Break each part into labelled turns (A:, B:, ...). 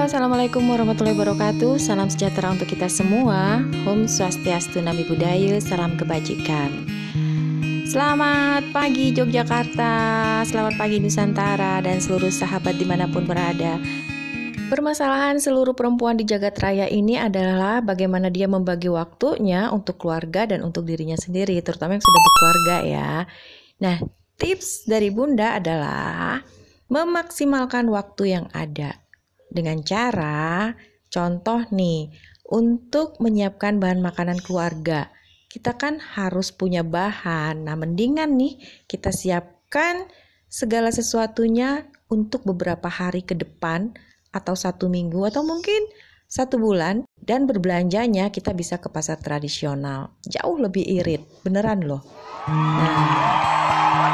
A: Halo, Assalamualaikum warahmatullahi wabarakatuh. Salam sejahtera untuk kita semua. Om Swastiastu, Namo Buddhaya, salam kebajikan. Selamat pagi Yogyakarta, selamat pagi Nusantara, dan seluruh sahabat dimanapun berada. Permasalahan seluruh perempuan di jagat raya ini adalah bagaimana dia membagi waktunya untuk keluarga dan untuk dirinya sendiri, terutama yang sudah berkeluarga ya. Nah, tips dari Bunda adalah memaksimalkan waktu yang ada. Dengan cara, contoh nih, untuk menyiapkan bahan makanan keluarga. Kita kan harus punya bahan. Nah, mendingan nih kita siapkan segala sesuatunya untuk beberapa hari ke depan, atau 1 minggu, atau mungkin 1 bulan. Dan berbelanjanya kita bisa ke pasar tradisional. Jauh lebih irit, beneran loh. Nah,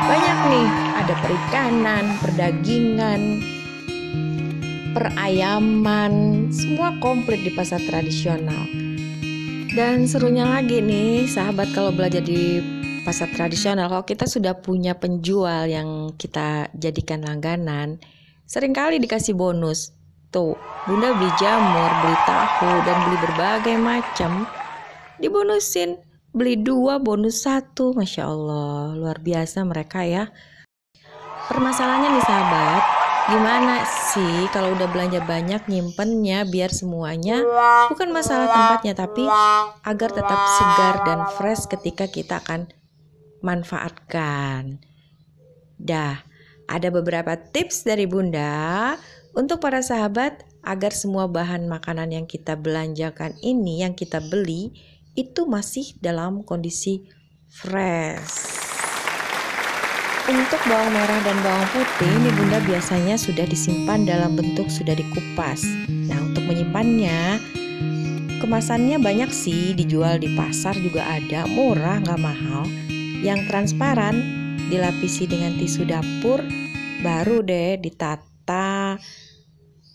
A: banyak nih, ada perikanan, perdagingan, perayaman, semua komplit di pasar tradisional. Dan serunya lagi nih sahabat, kalau belajar di pasar tradisional, kalau kita sudah punya penjual yang kita jadikan langganan, seringkali dikasih bonus. Tuh, Bunda beli jamur, beli tahu, dan beli berbagai macam, dibonusin. Beli 2 bonus 1, Masya Allah, luar biasa mereka ya. Permasalahannya nih sahabat, gimana sih kalau udah belanja banyak nyimpennya biar semuanya, bukan masalah tempatnya, tapi agar tetap segar dan fresh ketika kita akan manfaatkan. Dah, ada beberapa tips dari Bunda untuk para sahabat agar semua bahan makanan yang kita belanjakan ini, yang kita beli, itu masih dalam kondisi fresh. Untuk bawang merah dan bawang putih ini Bunda biasanya sudah disimpan dalam bentuk sudah dikupas. Nah, untuk menyimpannya, kemasannya banyak sih, dijual di pasar juga ada, murah nggak mahal. Yang transparan, dilapisi dengan tisu dapur, baru deh ditata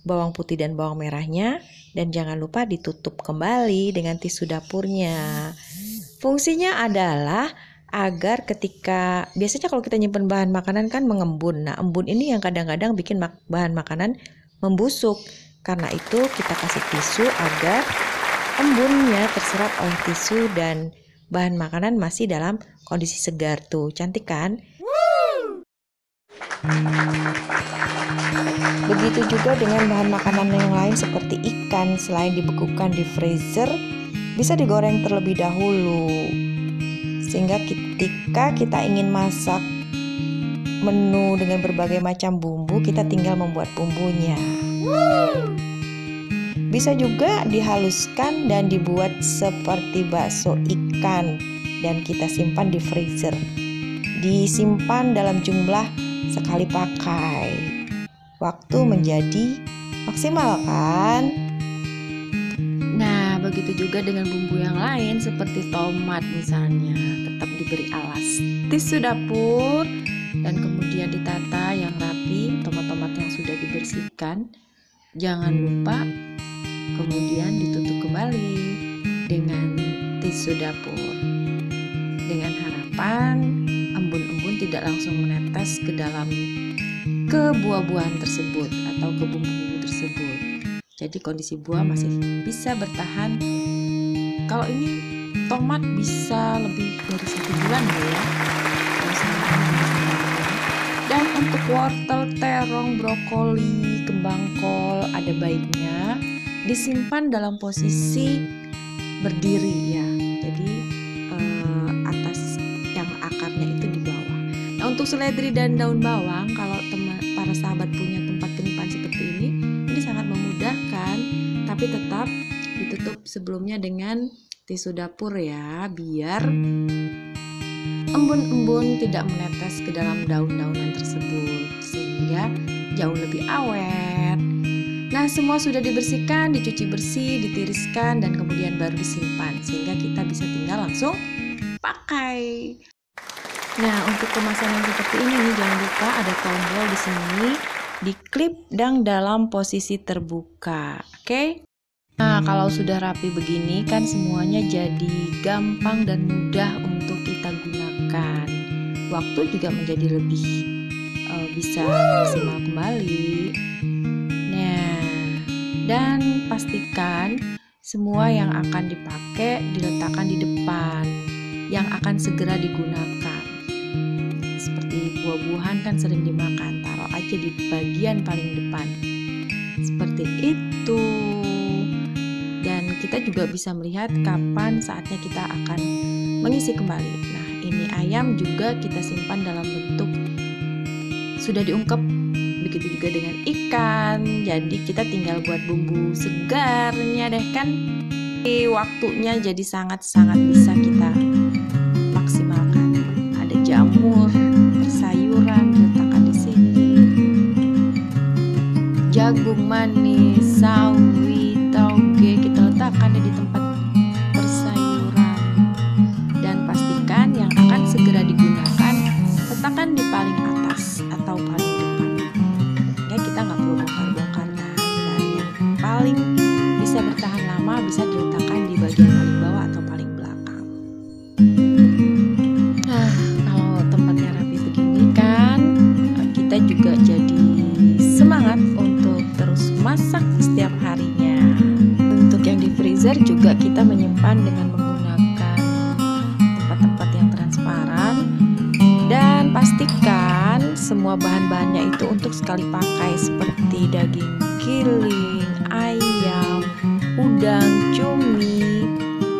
A: bawang putih dan bawang merahnya, dan jangan lupa ditutup kembali dengan tisu dapurnya. Fungsinya adalah agar ketika, biasanya kalau kita nyimpen bahan makanan kan mengembun. Nah, embun ini yang kadang-kadang bikin bahan makanan membusuk. Karena itu kita kasih tisu agar embunnya terserap oleh tisu dan bahan makanan masih dalam kondisi segar. Tuh, cantik kan? Begitu juga dengan bahan makanan yang lain seperti ikan, selain dibekukan di freezer, bisa digoreng terlebih dahulu. Sehingga ketika kita ingin masak menu dengan berbagai macam bumbu, kita tinggal membuat bumbunya. Bisa juga dihaluskan dan dibuat seperti bakso ikan dan kita simpan di freezer. Disimpan dalam jumlah sekali pakai. Waktu menjadi maksimal kan? Nah, begitu juga dengan bumbu yang lain seperti tomat misalnya, tetap diberi alas tisu dapur dan kemudian ditata yang rapi. Tomat-tomat yang sudah dibersihkan jangan lupa kemudian ditutup kembali dengan tisu dapur, dengan harapan embun-embun tidak langsung menetes ke buah-buahan tersebut atau ke bumbu-bumbu tersebut. Jadi kondisi buah masih bisa bertahan. Kalau ini tomat bisa lebih dari 1 bulan ya. Dan untuk wortel, terong, brokoli, kembang kol, ada baiknya disimpan dalam posisi berdiri ya. Jadi atas yang akarnya itu di bawah. Nah, untuk seledri dan daun bawang, kalau para sahabat punya tempat penyimpanan seperti ini sangat memudahkan, tapi tetap ditutup sebelumnya dengan tisu dapur ya, biar embun-embun tidak menetes ke dalam daun-daunan tersebut, sehingga jauh lebih awet. Nah, semua sudah dibersihkan, dicuci bersih, ditiriskan, dan kemudian baru disimpan, sehingga kita bisa tinggal langsung pakai. Nah, untuk kemasan yang seperti ini jangan lupa ada tombol di sini, diklip dan dalam posisi terbuka. Oke? Nah, kalau sudah rapi begini kan semuanya jadi gampang dan mudah untuk kita gunakan. Waktu juga menjadi lebih bisa maksimal kembali. Nah, Dan pastikan semua yang akan dipakai diletakkan di depan, yang akan segera digunakan. Seperti buah-buahan kan sering dimakan, taruh aja di bagian paling depan. Seperti itu. Dan kita juga bisa melihat kapan saatnya kita akan mengisi kembali. Nah, ini ayam juga kita simpan dalam bentuk sudah diungkep. Begitu juga dengan ikan. Jadi kita tinggal buat bumbu segarnya deh kan. Waktunya jadi sangat-sangat bisa kita maksimalkan. Ada jamur, sayuran diletakkan di sini. Jagung manis, sawi, tauge kita letakkan di tempat bersayuran. Dan pastikan yang akan segera digunakan letakkan di paling atas atau paling depan. Ya, kita nggak perlu bongkar-bongkar. Dan yang paling bisa bertahan lama bisa diletakkan di bagian paling bawah atau paling belakang. Nah, kalau tempatnya rapi begini kan, kita juga jadi semangat untuk terus masak setiap harinya. Untuk yang di freezer juga kita menyimpan dengan menggunakan tempat-tempat yang transparan. Dan pastikan semua bahan-bahannya itu untuk sekali pakai, seperti daging giling, ayam, udang, cumi.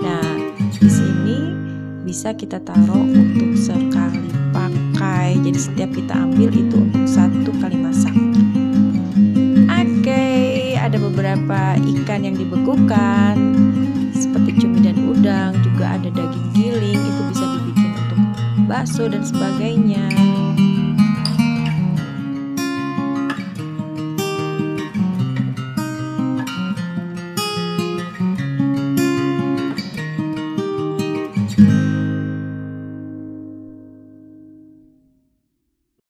A: Nah, di sini bisa kita taruh untuk sekali pakai. Jadi setiap kita ambil itu untuk satu kali masak. Oke, ada beberapa ikan yang dibekukan seperti cumi dan udang, juga ada daging giling, itu bisa dibikin untuk bakso dan sebagainya.